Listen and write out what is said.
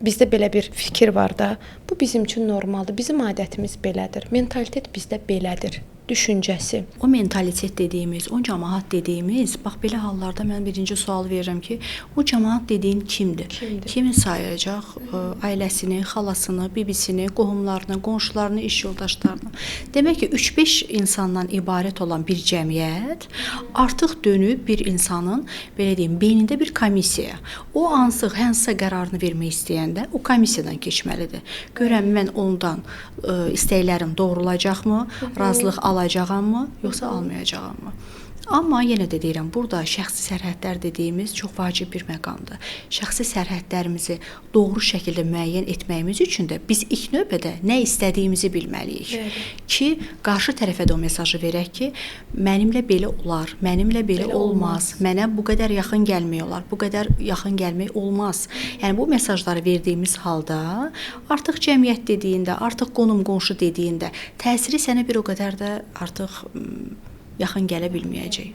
bizdə belə bir fikir var da, bu bizim üçün normaldır, bizim adətimiz belədir, mentalitet bizdə belədir düşüncəsi. O mentalitet dediyimiz, o cəmaət dediyimiz, bax belə hallarda mən birinci sual verirəm ki, o cəmaət dediyin kimdir? Kimi sayacaq? Ailəsini, xalasını, bibisini, qohumlarını, qonşularını, iş yoldaşlarını. Demək ki, 3-5 insandan ibarət olan bir cəmiyyət artıq dönüb bir insanın, belə deyim, beynində bir komissiyaya. O hansısa qərarını vermək istəyəndə o komissiyadan keçməlidir. Görəm mən ondan istəklərim doğrulacaqmı, razılıq alacağammı, yoxsa almayacağammı? Amma yenə də deyirəm, burada şəxsi sərhədlər dediyimiz çox vacib bir məqamdır. Şəxsi sərhədlərimizi doğru şəkildə müəyyən etməyimiz üçün də biz ilk növbədə nə istədiyimizi bilməliyik. Ki, qarşı tərəfə də o mesajı verək ki, mənimlə belə olar, mənimlə belə olmaz, mənə bu qədər yaxın gəlmək olar, bu qədər yaxın gəlmək olmaz. Yəni, bu mesajları verdiyimiz halda artıq cəmiyyət dediyində, artıq qonum-qonşu dediyində təsiri sənə bir o qədər də artıq yaxın gələ bilməyəcək.